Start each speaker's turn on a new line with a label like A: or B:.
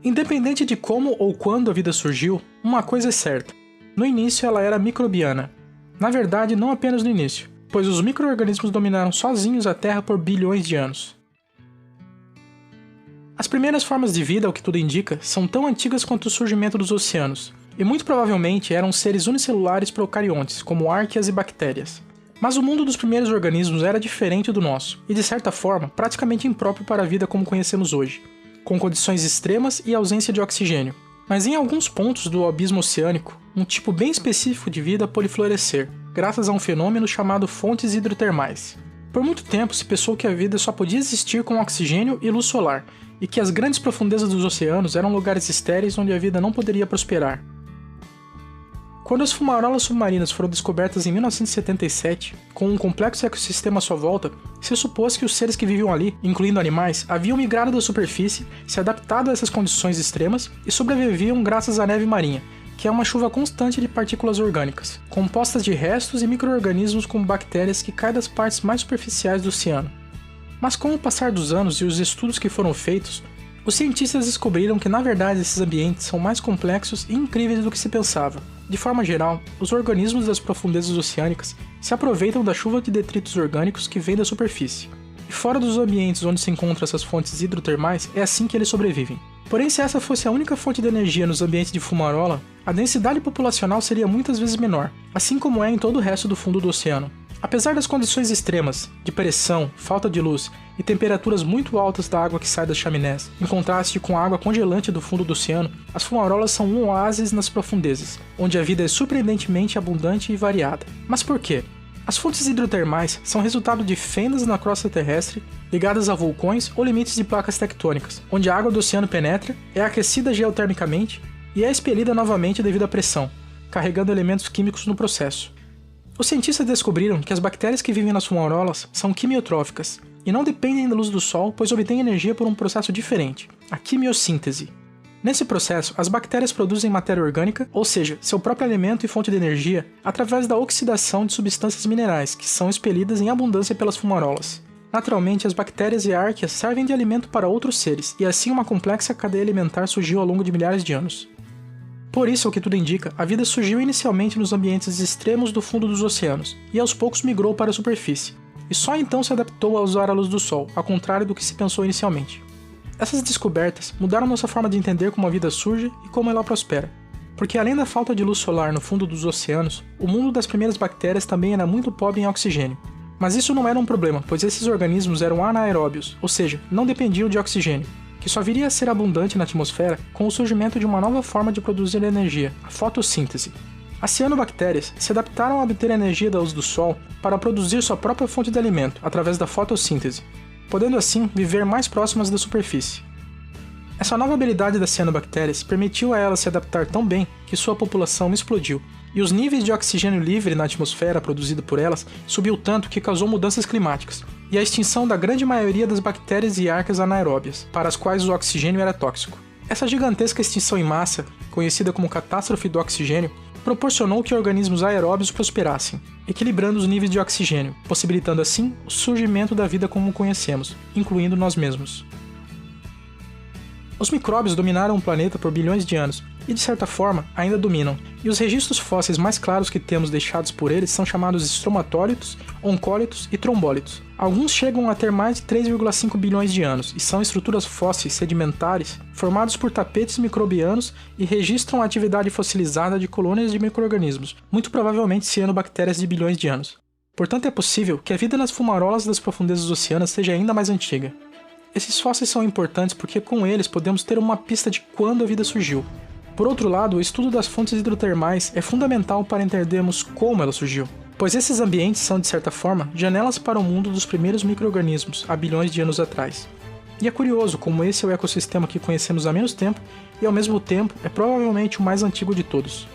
A: Independente de como ou quando a vida surgiu, uma coisa é certa. No início ela era microbiana. Na verdade, não apenas no início, pois os micro-organismos dominaram sozinhos a Terra por bilhões de anos. As primeiras formas de vida, ao que tudo indica, são tão antigas quanto o surgimento dos oceanos, e muito provavelmente eram seres unicelulares procariontes, como arqueias e bactérias. Mas o mundo dos primeiros organismos era diferente do nosso, e de certa forma, praticamente impróprio para a vida como conhecemos hoje, com condições extremas e ausência de oxigênio. Mas em alguns pontos do abismo oceânico, um tipo bem específico de vida pôde florescer, graças a um fenômeno chamado fontes hidrotermais. Por muito tempo se pensou que a vida só podia existir com oxigênio e luz solar, e que as grandes profundezas dos oceanos eram lugares estéreis onde a vida não poderia prosperar. Quando as fumarolas submarinas foram descobertas em 1977, com um complexo ecossistema à sua volta, se supôs que os seres que viviam ali, incluindo animais, haviam migrado da superfície, se adaptado a essas condições extremas e sobreviviam graças à neve marinha, que é uma chuva constante de partículas orgânicas, compostas de restos e micro-organismos como bactérias que caem das partes mais superficiais do oceano. Mas com o passar dos anos e os estudos que foram feitos, os cientistas descobriram que na verdade esses ambientes são mais complexos e incríveis do que se pensava. De forma geral, os organismos das profundezas oceânicas se aproveitam da chuva de detritos orgânicos que vem da superfície. E fora dos ambientes onde se encontram essas fontes hidrotermais, é assim que eles sobrevivem. Porém, se essa fosse a única fonte de energia nos ambientes de fumarola, a densidade populacional seria muitas vezes menor, assim como é em todo o resto do fundo do oceano. Apesar das condições extremas, de pressão, falta de luz e temperaturas muito altas da água que sai das chaminés, em contraste com a água congelante do fundo do oceano, as fumarolas são um oásis nas profundezas, onde a vida é surpreendentemente abundante e variada. Mas por quê? As fontes hidrotermais são resultado de fendas na crosta terrestre ligadas a vulcões ou limites de placas tectônicas, onde a água do oceano penetra, é aquecida geotermicamente e é expelida novamente devido à pressão, carregando elementos químicos no processo. Os cientistas descobriram que as bactérias que vivem nas fumarolas são quimiotróficas e não dependem da luz do sol, pois obtêm energia por um processo diferente, a quimiossíntese. Nesse processo, as bactérias produzem matéria orgânica, ou seja, seu próprio alimento e fonte de energia, através da oxidação de substâncias minerais, que são expelidas em abundância pelas fumarolas. Naturalmente, as bactérias e arqueias servem de alimento para outros seres, e assim uma complexa cadeia alimentar surgiu ao longo de milhares de anos. Por isso, ao que tudo indica, a vida surgiu inicialmente nos ambientes extremos do fundo dos oceanos, e aos poucos migrou para a superfície, e só então se adaptou a usar a luz do sol, ao contrário do que se pensou inicialmente. Essas descobertas mudaram nossa forma de entender como a vida surge e como ela prospera, porque além da falta de luz solar no fundo dos oceanos, o mundo das primeiras bactérias também era muito pobre em oxigênio. Mas isso não era um problema, pois esses organismos eram anaeróbios, ou seja, não dependiam de oxigênio, que só viria a ser abundante na atmosfera com o surgimento de uma nova forma de produzir energia, a fotossíntese. As cianobactérias se adaptaram a obter a energia da luz do sol para produzir sua própria fonte de alimento através da fotossíntese, podendo assim viver mais próximas da superfície. Essa nova habilidade das cianobactérias permitiu a elas se adaptar tão bem que sua população explodiu, e os níveis de oxigênio livre na atmosfera produzido por elas subiu tanto que causou mudanças climáticas, e a extinção da grande maioria das bactérias e arqueias anaeróbias, para as quais o oxigênio era tóxico. Essa gigantesca extinção em massa, conhecida como catástrofe do oxigênio, proporcionou que organismos aeróbios prosperassem, equilibrando os níveis de oxigênio, possibilitando assim o surgimento da vida como conhecemos, incluindo nós mesmos. Os micróbios dominaram o planeta por bilhões de anos, e de certa forma ainda dominam, e os registros fósseis mais claros que temos deixados por eles são chamados estromatólitos, oncólitos e trombólitos. Alguns chegam a ter mais de 3,5 bilhões de anos, e são estruturas fósseis sedimentares formados por tapetes microbianos e registram a atividade fossilizada de colônias de micro-organismos, muito provavelmente cianobactérias de bilhões de anos. Portanto, é possível que a vida nas fumarolas das profundezas oceanas seja ainda mais antiga. Esses fósseis são importantes porque com eles podemos ter uma pista de quando a vida surgiu. Por outro lado, o estudo das fontes hidrotermais é fundamental para entendermos como ela surgiu, pois esses ambientes são, de certa forma, janelas para o mundo dos primeiros micro-organismos há bilhões de anos atrás. E é curioso como esse é o ecossistema que conhecemos há menos tempo e, ao mesmo tempo, é provavelmente o mais antigo de todos.